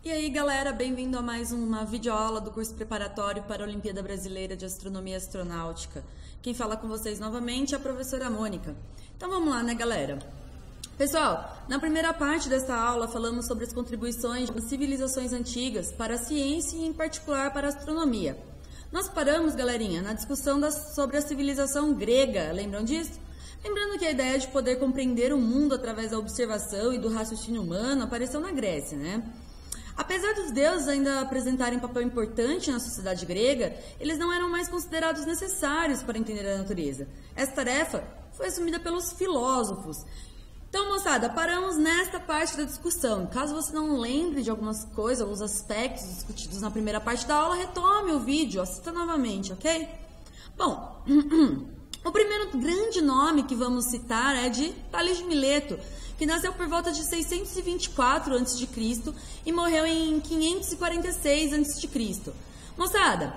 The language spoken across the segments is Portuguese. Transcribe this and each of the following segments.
E aí galera, bem-vindo a mais uma videoaula do curso preparatório para a Olimpíada Brasileira de Astronomia e Astronáutica. Quem fala com vocês novamente é a professora Mônica. Então vamos lá, né galera? Pessoal, na primeira parte desta aula falamos sobre as contribuições das civilizações antigas para a ciência e em particular para a astronomia. Nós paramos, galerinha, na discussão sobre a civilização grega, lembram disso? Lembrando que a ideia de poder compreender o mundo através da observação e do raciocínio humano apareceu na Grécia, né? Apesar dos deuses ainda apresentarem papel importante na sociedade grega, eles não eram mais considerados necessários para entender a natureza. Essa tarefa foi assumida pelos filósofos. Então, moçada, paramos nesta parte da discussão. Caso você não lembre de algumas coisas, alguns aspectos discutidos na primeira parte da aula, retome o vídeo, assista novamente, ok? Bom, o primeiro grande nome que vamos citar é de Tales de Mileto, que nasceu por volta de 624 a.C. e morreu em 546 a.C. Moçada,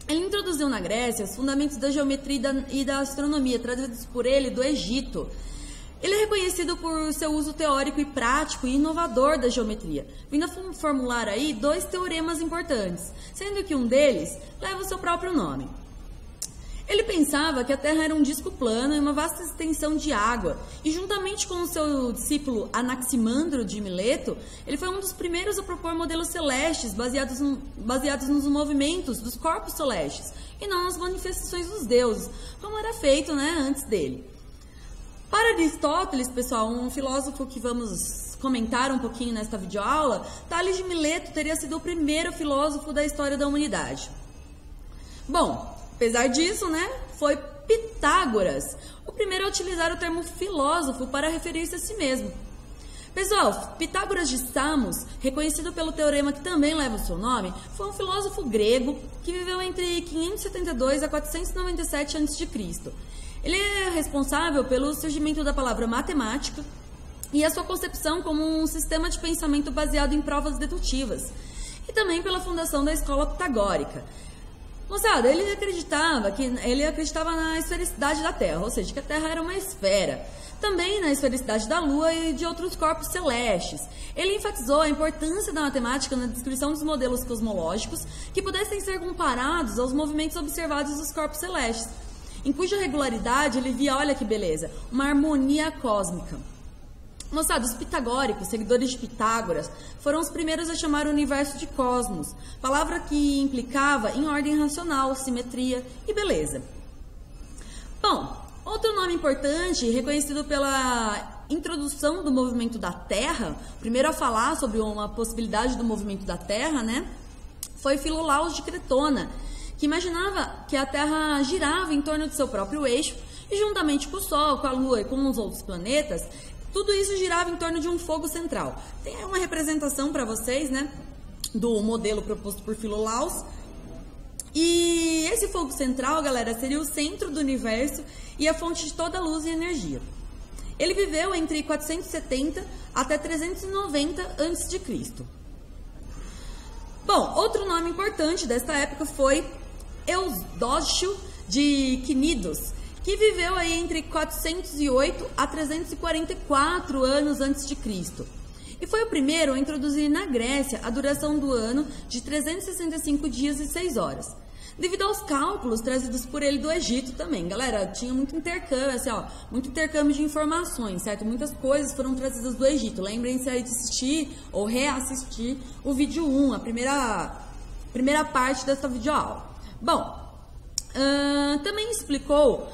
ele introduziu na Grécia os fundamentos da geometria e da astronomia, trazidos por ele do Egito. Ele é reconhecido por seu uso teórico e prático e inovador da geometria, vindo a formular aí dois teoremas importantes, sendo que um deles leva o seu próprio nome. Ele pensava que a Terra era um disco plano e uma vasta extensão de água, e juntamente com o seu discípulo Anaximandro de Mileto, ele foi um dos primeiros a propor modelos celestes baseados nos movimentos dos corpos celestes, e não nas manifestações dos deuses, como era feito, antes dele. Para Aristóteles, pessoal, um filósofo que vamos comentar um pouquinho nesta videoaula, Tales de Mileto teria sido o primeiro filósofo da história da humanidade. Bom, apesar disso, foi Pitágoras o primeiro a utilizar o termo filósofo para referir-se a si mesmo. Pessoal, Pitágoras de Samos, reconhecido pelo teorema que também leva o seu nome, foi um filósofo grego que viveu entre 572 a 497 a.C. Ele é responsável pelo surgimento da palavra matemática e a sua concepção como um sistema de pensamento baseado em provas dedutivas, e também pela fundação da escola pitagórica. Moçada, ele acreditava na esfericidade da Terra, ou seja, que a Terra era uma esfera. Também na esfericidade da Lua e de outros corpos celestes. Ele enfatizou a importância da matemática na descrição dos modelos cosmológicos que pudessem ser comparados aos movimentos observados dos corpos celestes, em cuja regularidade ele via, olha que beleza, uma harmonia cósmica. Moçada, os pitagóricos, seguidores de Pitágoras, foram os primeiros a chamar o universo de cosmos, palavra que implicava em ordem racional, simetria e beleza. Bom, outro nome importante, reconhecido pela introdução do movimento da Terra, o primeiro a falar sobre uma possibilidade do movimento da Terra, foi Filolaus de Cretona, que imaginava que a Terra girava em torno de seu próprio eixo e juntamente com o Sol, com a Lua e com os outros planetas, tudo isso girava em torno de um fogo central. Tem uma representação para vocês, do modelo proposto por Filolaus. E esse fogo central, galera, seria o centro do universo e a fonte de toda a luz e energia. Ele viveu entre 470 até 390 a.C. Bom, outro nome importante desta época foi Eudócio de Cnidos, que viveu aí entre 408 a 344 anos antes de Cristo. E foi o primeiro a introduzir na Grécia a duração do ano de 365 dias e 6 horas. Devido aos cálculos trazidos por ele do Egito também. Galera, tinha muito intercâmbio, muito intercâmbio de informações, certo? Muitas coisas foram trazidas do Egito. Lembrem-se aí de assistir ou reassistir o vídeo 1, a primeira parte dessa videoaula. Bom, também explicou,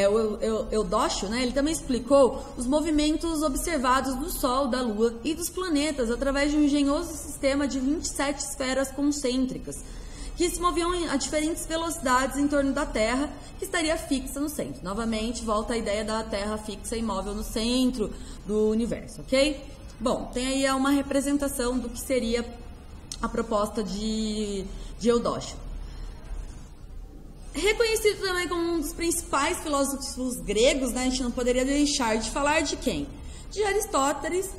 o Eudócio, ele também explicou os movimentos observados do Sol, da Lua e dos planetas através de um engenhoso sistema de 27 esferas concêntricas, que se moviam a diferentes velocidades em torno da Terra, que estaria fixa no centro. Novamente, volta a ideia da Terra fixa e imóvel no centro do universo, ok? Bom, tem aí uma representação do que seria a proposta de Eudócio. Reconhecido também como um dos principais filósofos gregos, a gente não poderia deixar de falar de quem? De Aristóteles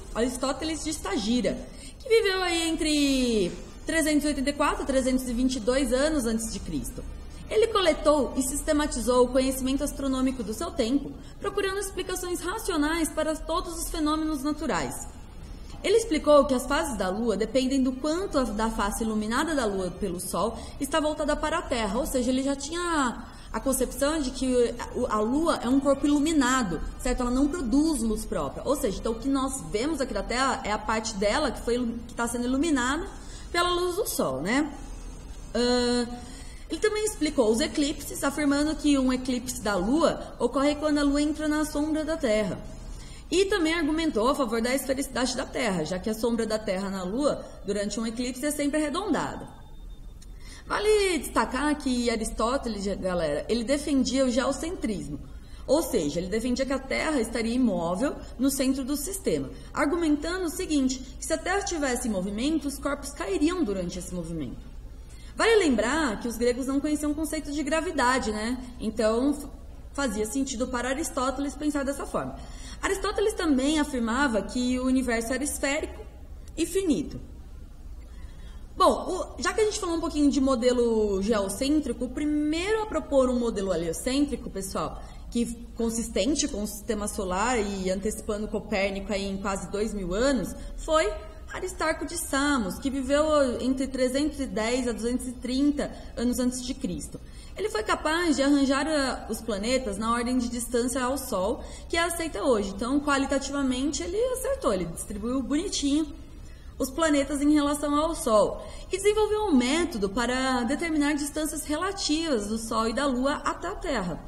de Estagira, que viveu aí entre 384 a 322 anos antes de Cristo. Ele coletou e sistematizou o conhecimento astronômico do seu tempo, procurando explicações racionais para todos os fenômenos naturais. Ele explicou que as fases da Lua dependem do quanto da face iluminada da Lua pelo Sol está voltada para a Terra, ou seja, ele já tinha a concepção de que a Lua é um corpo iluminado, certo? Ela não produz luz própria, ou seja, então o que nós vemos aqui da Terra é a parte dela que está sendo iluminada pela luz do Sol, né? Ele também explicou os eclipses, afirmando que um eclipse da Lua ocorre quando a Lua entra na sombra da Terra. E também argumentou a favor da esfericidade da Terra, já que a sombra da Terra na Lua, durante um eclipse, é sempre arredondada. Vale destacar que Aristóteles, galera, ele defendia o geocentrismo, ou seja, ele defendia que a Terra estaria imóvel no centro do sistema, argumentando o seguinte, que se a Terra estivesse em movimento, os corpos cairiam durante esse movimento. Vale lembrar que os gregos não conheciam o conceito de gravidade, né? Então, fazia sentido para Aristóteles pensar dessa forma. Aristóteles também afirmava que o universo era esférico e finito. Bom, já que a gente falou um pouquinho de modelo geocêntrico, o primeiro a propor um modelo heliocêntrico, pessoal, que consistente com o sistema solar e antecipando Copérnico aí em quase 2000 anos, foi Aristarco de Samos, que viveu entre 310 a 230 anos antes de Cristo. Ele foi capaz de arranjar os planetas na ordem de distância ao Sol, que é aceita hoje. Então, qualitativamente, ele acertou, ele distribuiu bonitinho os planetas em relação ao Sol. E desenvolveu um método para determinar distâncias relativas do Sol e da Lua até a Terra.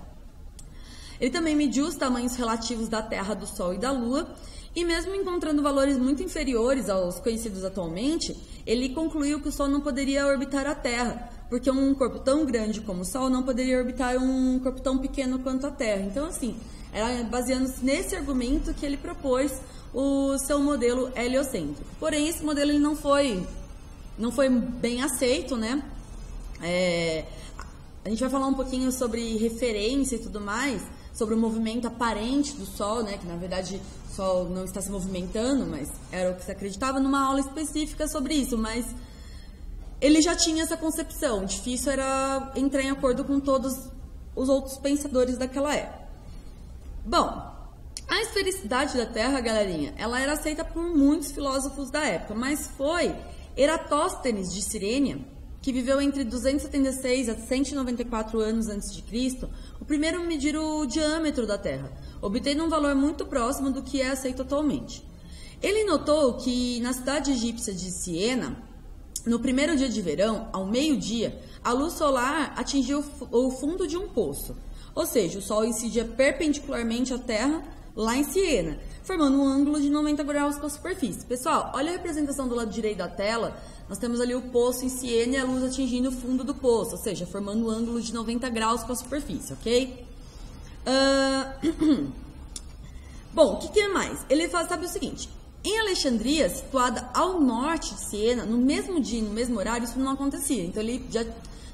Ele também mediu os tamanhos relativos da Terra, do Sol e da Lua, e mesmo encontrando valores muito inferiores aos conhecidos atualmente, ele concluiu que o Sol não poderia orbitar a Terra, porque um corpo tão grande como o Sol não poderia orbitar um corpo tão pequeno quanto a Terra. Então, assim, era baseando-se nesse argumento que ele propôs o seu modelo heliocêntrico. Porém, esse modelo ele não foi bem aceito, né? A gente vai falar um pouquinho sobre referência e tudo mais, sobre o movimento aparente do Sol, né? Que na verdade o Sol não está se movimentando, mas era o que se acreditava numa aula específica sobre isso, mas ele já tinha essa concepção. Difícil era entrar em acordo com todos os outros pensadores daquela época. Bom, a esfericidade da Terra, galerinha, ela era aceita por muitos filósofos da época, mas foi Eratóstenes de Cirene, que viveu entre 276 a 194 anos antes de Cristo, o primeiro a medir o diâmetro da Terra, obtendo um valor muito próximo do que é aceito atualmente. Ele notou que na cidade egípcia de Siena, no primeiro dia de verão, ao meio-dia, a luz solar atingiu o fundo de um poço, ou seja, o Sol incidia perpendicularmente à Terra lá em Siena, formando um ângulo de 90 graus com a superfície. Pessoal, olha a representação do lado direito da tela. Nós temos ali o poço em Siena e a luz atingindo o fundo do poço, ou seja, formando um ângulo de 90 graus com a superfície, ok? Bom, o que é mais? Ele sabe o seguinte, em Alexandria, situada ao norte de Siena, no mesmo dia, no mesmo horário, isso não acontecia. Então ele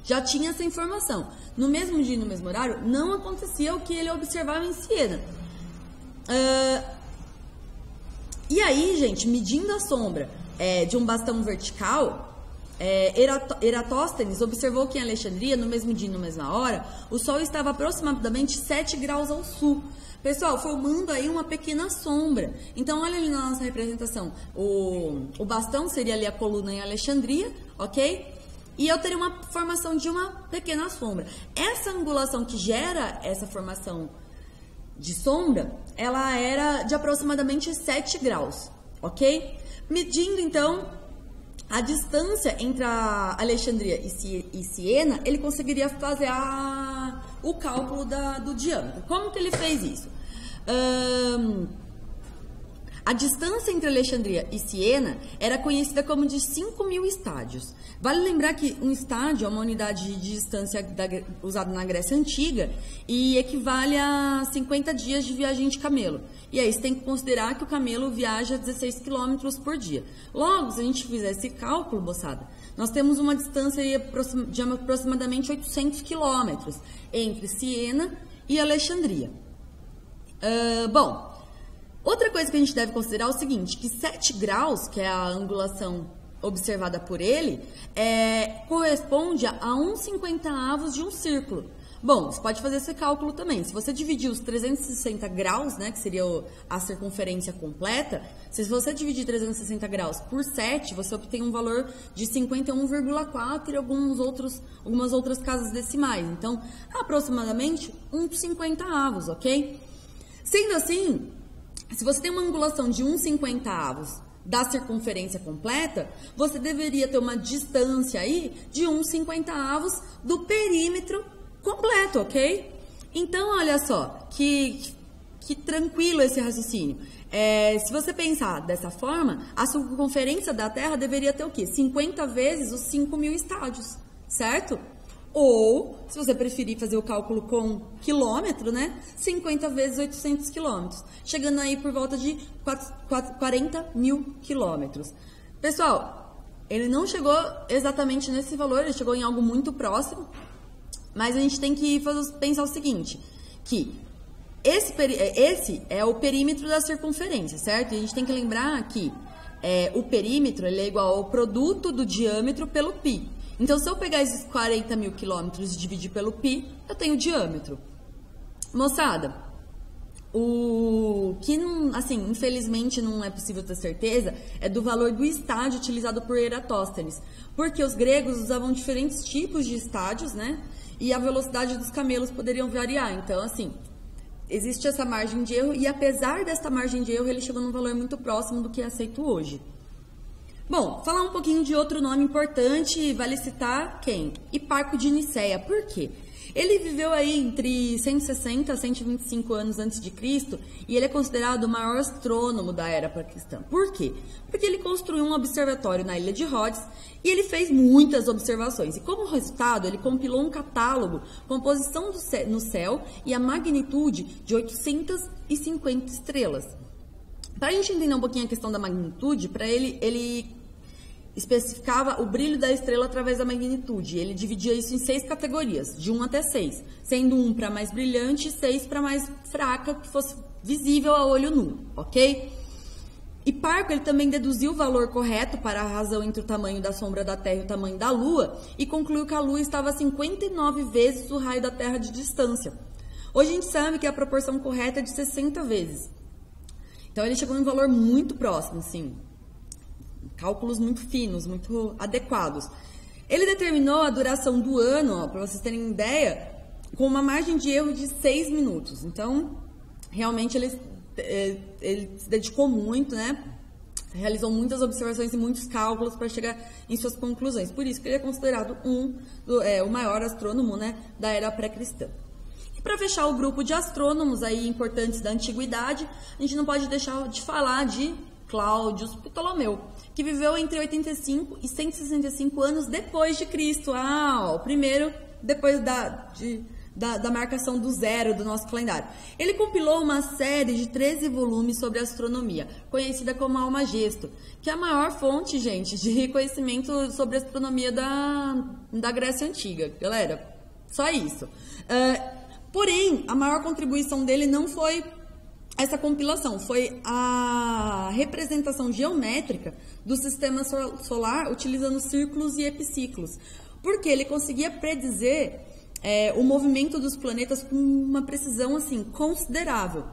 já tinha essa informação. No mesmo dia, no mesmo horário, não acontecia o que ele observava em Siena. E aí, gente, medindo a sombra de um bastão vertical, Eratóstenes observou que em Alexandria, no mesmo dia e na mesma hora, o Sol estava aproximadamente 7 graus ao sul. Pessoal, formando aí uma pequena sombra. Então, olha ali na nossa representação. O bastão seria ali a coluna em Alexandria, ok? E eu teria uma formação de uma pequena sombra. Essa angulação que gera essa formação de sombra, ela era de aproximadamente 7 graus, ok? Medindo, então, a distância entre a Alexandria e Siena, ele conseguiria fazer o cálculo do diâmetro. Como que ele fez isso? A distância entre Alexandria e Siena era conhecida como de 5.000 estádios. Vale lembrar que um estádio é uma unidade de distância usada na Grécia Antiga e equivale a 50 dias de viagem de camelo. E aí você tem que considerar que o camelo viaja 16 km por dia. Logo, se a gente fizer esse cálculo, moçada, nós temos uma distância de aproximadamente 800 km entre Siena e Alexandria. Bom, outra coisa que a gente deve considerar é o seguinte, que 7 graus, que é a angulação observada por ele, corresponde a 1/50 de um círculo. Bom, você pode fazer esse cálculo também. Se você dividir os 360 graus, né, que seria a circunferência completa, se você dividir 360 graus por 7, você obtém um valor de 51,4 e algumas outras casas decimais. Então, aproximadamente 1/50, ok? Sendo assim, se você tem uma angulação de 1/50 da circunferência completa, você deveria ter uma distância aí de 1/50 do perímetro completo, ok? Então, olha só, que tranquilo esse raciocínio. Se você pensar dessa forma, a circunferência da Terra deveria ter o quê? 50 vezes os 5.000 estádios, certo? Ou, se você preferir fazer o cálculo com quilômetro, né? 50 vezes 800 quilômetros, chegando aí por volta de 40.000 quilômetros. Pessoal, ele não chegou exatamente nesse valor, ele chegou em algo muito próximo, mas a gente tem que pensar o seguinte, que esse é o perímetro da circunferência, certo? E a gente tem que lembrar que o perímetro ele é igual ao produto do diâmetro pelo π. Então, se eu pegar esses 40.000 quilômetros e dividir pelo π, eu tenho o diâmetro. Moçada, o que, assim, infelizmente não é possível ter certeza é do valor do estádio utilizado por Eratóstenes. Porque os gregos usavam diferentes tipos de estádios, né? E a velocidade dos camelos poderiam variar. Então, assim, existe essa margem de erro. E apesar desta margem de erro, ele chegou num valor muito próximo do que é aceito hoje. Bom, falar um pouquinho de outro nome importante, vale citar quem? Hiparco de Nicéia. Por quê? Ele viveu aí entre 160 a 125 anos antes de Cristo e ele é considerado o maior astrônomo da era pré-cristã. Por quê? Porque ele construiu um observatório na ilha de Rhodes e ele fez muitas observações. E como resultado, ele compilou um catálogo com a posição no céu e a magnitude de 850 estrelas. Para a gente entender um pouquinho a questão da magnitude, para ele especificava o brilho da estrela através da magnitude. Ele dividia isso em 6 categorias, de 1 até 6, sendo 1 para mais brilhante e 6 para mais fraca, que fosse visível a olho nu, ok? Hiparco ele também deduziu o valor correto para a razão entre o tamanho da sombra da Terra e o tamanho da Lua e concluiu que a Lua estava a 59 vezes o raio da Terra de distância. Hoje a gente sabe que a proporção correta é de 60 vezes. Então, ele chegou em um valor muito próximo, assim, cálculos muito finos, muito adequados. Ele determinou a duração do ano, para vocês terem ideia, com uma margem de erro de 6 minutos. Então, realmente, ele se dedicou muito, né? Realizou muitas observações e muitos cálculos para chegar em suas conclusões. Por isso que ele é considerado o maior astrônomo, né, da era pré-cristã. Para fechar o grupo de astrônomos aí importantes da antiguidade, a gente não pode deixar de falar de Cláudio Ptolomeu, que viveu entre 85 e 165 anos depois de Cristo. O primeiro depois da marcação do zero do nosso calendário. Ele compilou uma série de 13 volumes sobre astronomia, conhecida como Almagesto, que é a maior fonte, gente, de conhecimento sobre astronomia da Grécia Antiga. Galera, só isso. Porém, a maior contribuição dele não foi essa compilação, foi a representação geométrica do sistema solar utilizando círculos e epiciclos, porque ele conseguia predizer o movimento dos planetas com uma precisão assim considerável.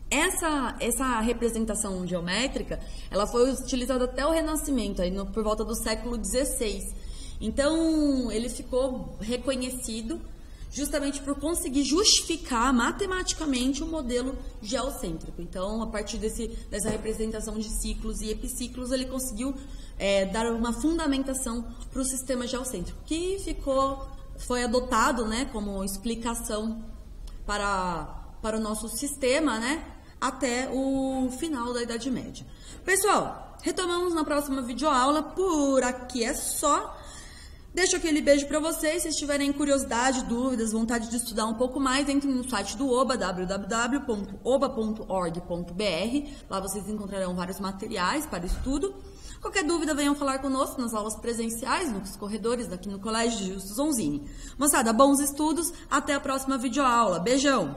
Essa representação geométrica, ela foi utilizada até o Renascimento, aí por volta do século XVI. Então, ele ficou reconhecido justamente por conseguir justificar matematicamente o modelo geocêntrico. Então, a partir dessa representação de ciclos e epiciclos, ele conseguiu dar uma fundamentação para o sistema geocêntrico, que foi adotado, né, como explicação para o nosso sistema, né, até o final da Idade Média. Pessoal, retomamos na próxima videoaula. Por aqui é só. Deixo aquele beijo para vocês. Se tiverem curiosidade, dúvidas, vontade de estudar um pouco mais, entrem no site do Oba, www.oba.org.br. Lá vocês encontrarão vários materiais para estudo. Qualquer dúvida, venham falar conosco nas aulas presenciais, nos corredores aqui no Colégio Justo Zonzini. Moçada, bons estudos. Até a próxima videoaula. Beijão!